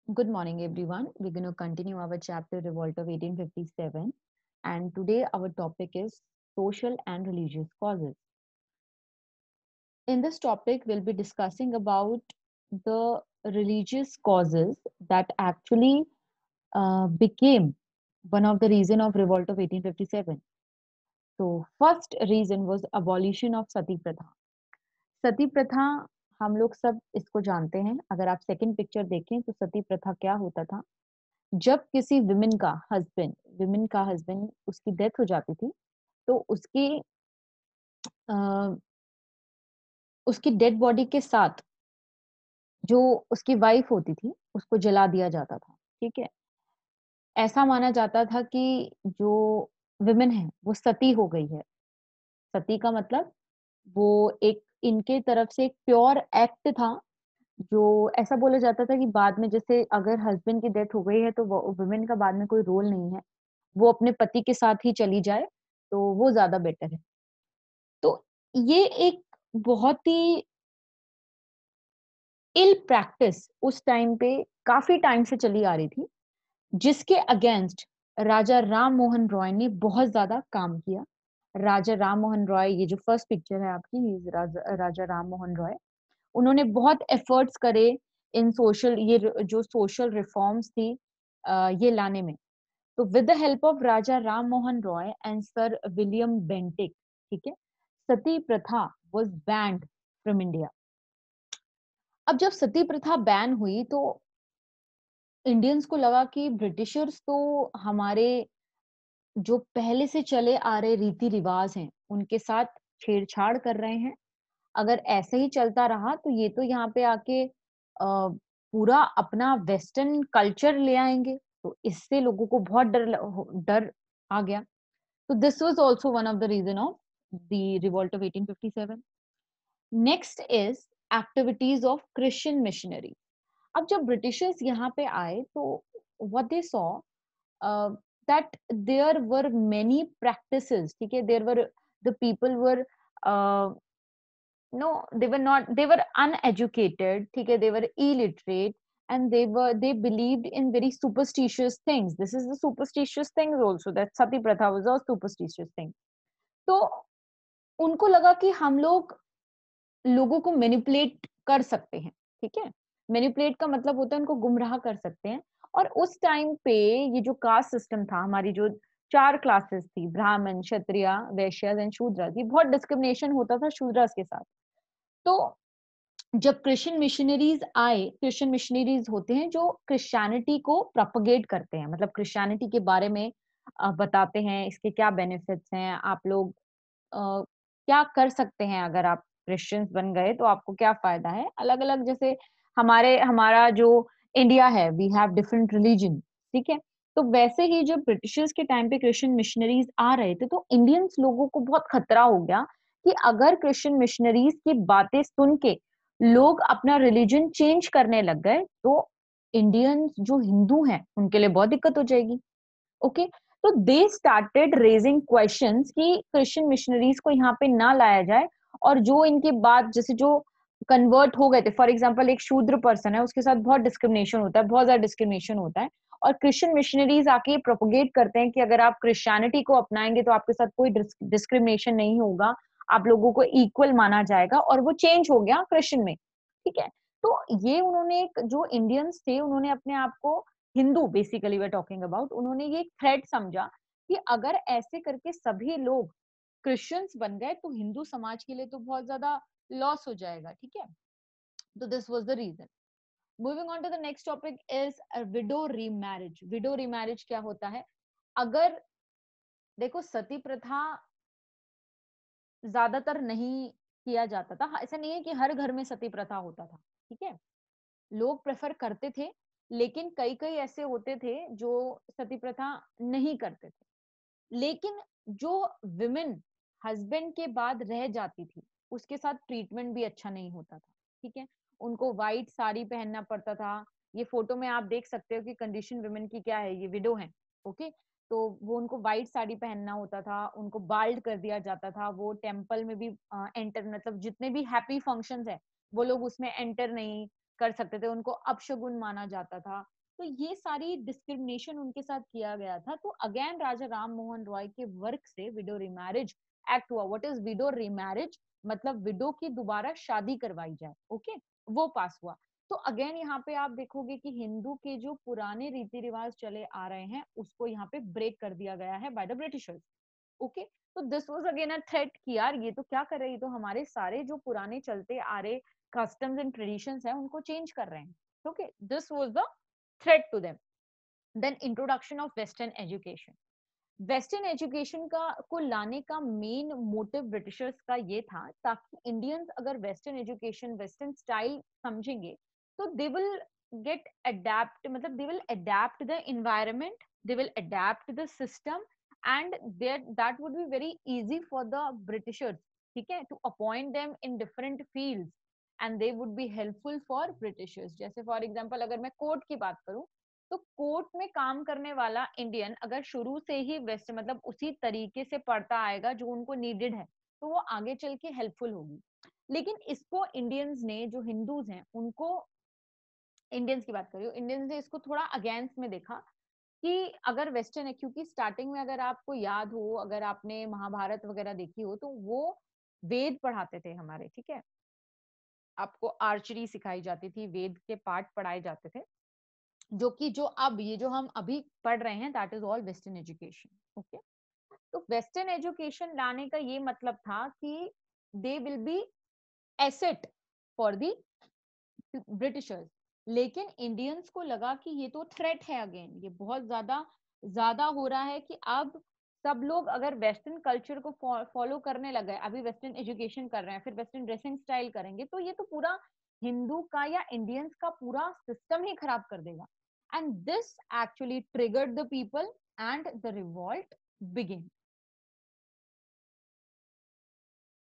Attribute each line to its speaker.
Speaker 1: Good morning, everyone. We're going to continue our chapter Revolt of 1857. And today our topic is social and religious causes. In this topic, we'll be discussing about the religious causes that actually became one of the reason of revolt of 1857. So first reason was abolition of sati pratha. सती प्रथा हम लोग सब इसको जानते हैं. अगर आप second picture देखें तो सती प्रथा क्या होता था. जब किसी विमेन का हस्बैंड उसकी डेथ हो जाती थी तो अ, उसकी डेड बॉडी के साथ जो उसकी वाइफ होती थी उसको जला दिया जाता था. ठीक है. ऐसा माना जाता था कि जो विमेन है वो सती हो गई है. सती का मतलब वो एक इनके तरफ से एक प्योर एक्ट था. जो ऐसा बोला जाता था कि बाद में जैसे अगर हस्बैंड की डेथ हो गई है तो वुमेन का बाद में कोई रोल नहीं है, वो अपने पति के साथ ही चली जाए तो वो ज्यादा बेटर है. तो ये एक बहुत ही इल प्रैक्टिस उस टाइम पे काफी टाइम से चली आ रही थी, जिसके अगेंस्ट राजा राम मोहन रॉय ने बहुत ज्यादा काम किया. राजा राम मोहन रॉय, ये जो फर्स्ट पिक्चर है आपकी, राजा राम मोहन रॉय, उन्होंने बहुत एफर्ट्स करे इन सोशल, जो सोशल रिफॉर्म्स थी ये लाने में. तो with the help of Raja Ram Mohan Roy and sir William Bentinck, ठीक है, सती प्रथा वाज बैंड फ्रॉम इंडिया. अब जब सती प्रथा बैन हुई तो इंडियंस को लगा कि ब्रिटिशर्स तो हमारे जो पहले से चले आ रहे रीति रिवाज हैं उनके साथ छेड़छाड़ कर रहे हैं. अगर ऐसे ही चलता रहा तो ये तो यहाँ पे आके पूरा अपना वेस्टर्न कल्चर ले आएंगे. तो इससे लोगों को बहुत डर आ गया. तो this was also one of the reason of the revolt of 1857. Next is activities of Christian missionary. अब जब ब्रिटिशर्स यहाँ पे आए तो what they saw that there were many practices. ठीक है, there were, the people were uh, no, they were not, they were uneducated. ठीक है, they were illiterate, and they believed in very superstitious things. This is the superstitious thing also, that sati pratha was a superstitious thing. तो उनको लगा कि हम लोग लोगों को मैनिपुलेट कर सकते हैं. ठीक है, मैनिपुलेट का मतलब होता है उनको गुमराह कर सकते हैं. और उस टाइम पे ये जो कास्ट सिस्टम था, हमारी जो चार क्लासेस थी, ब्राह्मण, क्षत्रिय, वैश्य एंड शूद्र, ये बहुत डिस्क्रिमिनेशन होता था शूद्रस के साथ. तो जब क्रिश्चियन मिशनरीज आए, क्रिश्चियन मिशनरीज होते हैं जो क्रिश्चियनिटी को प्रोपगेट करते हैं, मतलब क्रिश्चियनिटी के बारे में बताते हैं, इसके क्या बेनिफिट्स हैं, आप लोग क्या कर सकते हैं, अगर आप क्रिश्चियंस बन गए तो आपको क्या फायदा है. अलग अलग, जैसे हमारा जो इंडिया है, वी हैव डिफरेंट रिलीजन. ठीक है. तो वैसे ही जब ब्रिटिशर्स के टाइम पे क्रिश्चियन मिशनरीज आ रहे थे तो इंडियंस लोगों को बहुत खतरा हो गया कि अगर क्रिश्चियन मिशनरीज की बातें सुन के लोग अपना रिलीजन चेंज करने लग गए तो इंडियंस जो हिंदू हैं उनके लिए बहुत दिक्कत हो जाएगी. ओके. तो दे स्टार्टेड रेजिंग क्वेश्चंस कि क्रिश्चियन मिशनरीज को यहाँ पे ना लाया जाए. और जो इनके बाद जैसे जो कन्वर्ट हो गए थे, फॉर एग्जांपल एक शूद्र पर्सन है, उसके साथ बहुत डिस्क्रिमिनेशन होता है, बहुत ज्यादा डिस्क्रिमिनेशन होता है. और क्रिश्चियन मिशनरीज आके प्रोपोगेट करते हैं कि अगर आप क्रिश्चियनिटी को अपनाएंगे तो आपके साथ कोई डिस्क्रिमिनेशन नहीं होगा, आप लोगों को इक्वल माना जाएगा. और वो चेंज हो गया क्रिश्चियन में. ठीक है. तो ये उन्होंने जो इंडियंस थे उन्होंने अपने आप को Hindu, basically way talking about, उन्होंने ये एक थ्रेट समझा कि अगर ऐसे करके सभी लोग क्रिश्चियंस बन गए तो हिंदू समाज के लिए तो बहुत ज्यादा लॉस हो जाएगा. ठीक है. तो this was the reason. Moving on to the next topic is widow remarriage. Widow remarriage क्या होता है? अगर देखो, सती प्रथा ज्यादातर नहीं किया जाता था. ऐसा नहीं है कि हर घर में सती प्रथा होता था. ठीक है, लोग प्रेफर करते थे, लेकिन कई कई ऐसे होते थे जो सती प्रथा नहीं करते थे. लेकिन जो विमेन हस्बैंड के बाद रह जाती थी उसके साथ ट्रीटमेंट भी अच्छा नहीं होता था. ठीक है, उनको व्हाइट साड़ी पहनना पड़ता था. ये फोटो में आप देख सकते हो कि कंडीशन विमेन की क्या है, ये विडो है. ओके. तो वो उनको व्हाइट साड़ी पहनना होता था, उनको बाल्ड कर दिया जाता था, वो टेम्पल में भी एंटर, मतलब जितने भी हैप्पी फंक्शंस है वो लोग उसमें एंटर नहीं, कर सकते थे, उनको अपशगुन माना जाता था। तो ये सारी डिस्क्रिमिनेशन उनके साथ किया गया था। तो अगेन राजा राम मोहन रॉय के वर्क से विडो रिमैरिज एक्ट हुआ। What is widow remarriage? मतलब विडो की दोबारा शादी करवाई जाए, ओके, वो पास हुआ। तो अगेन यहाँ पे आप देखोगे कि हिंदू के जो पुराने रीति रिवाज चले आ रहे हैं उसको यहाँ पे ब्रेक कर दिया गया है बाय द ब्रिटिशर्स, ओके। तो this was again a threat कि यार ये तो क्या कर रहे हैं, ये तो हमारे सारे जो पुराने चलते आ रहे कस्टम्स एंड ट्रेडिशंस हैं उनको चेंज कर रहे हैं, okay. This was the threat to them. Then introduction of western education. Western education का को लाने का मेन मोटिव ब्रिटिशर्स का ये था ताकि इंडियंस अगर वेस्टर्न एजुकेशन वेस्टर्न स्टाइल समझेंगे तो दे विल गेट अडेप्ट, मतलब they will adapt the environment, they will adapt the system, and that would be very easy for the Britishers, ठीक है, to appoint them in different fields and they would be helpful for Britishers. जैसे for example अगर मैं court की बात करूं, तो court में काम करने वाला इंडियन अगर शुरू से ही वेस्ट मतलब उसी तरीके से पढ़ता आएगा जो उनको नीडेड है, तो वो आगे चल के हेल्पफुल होगी। लेकिन इसको इंडियंस ने, जो हिंदूज हैं उनको, इंडियंस की बात करियो, इंडियंस ने इसको थोड़ा अगेंस्ट में देखा कि अगर वेस्टर्न है, क्योंकि स्टार्टिंग में अगर आपको याद हो, अगर आपने महाभारत वगैरह देखी हो, तो वो वेद पढ़ाते थे हमारे, ठीक है, आपको आर्चरी सिखाई जाती थी, वेद के पाठ पढ़ाए जाते थे, जो कि जो अब ये जो हम अभी पढ़ रहे हैं that is all western education, okay. तो वेस्टर्न एजुकेशन लाने का ये मतलब था कि they will be asset for the Britishers. लेकिन इंडियंस को लगा कि ये तो थ्रेट है, अगेन ये बहुत ज्यादा ज्यादा हो रहा है कि अब सब लोग अगर वेस्टर्न कल्चर को फॉलो करने लगे, अभी वेस्टर्न एजुकेशन कर रहे हैं, फिर वेस्टर्न ड्रेसिंग स्टाइल करेंगे, तो ये तो पूरा हिंदू का या इंडियंस का पूरा सिस्टम ही खराब कर देगा। And this actually triggered the people and the revolt begin.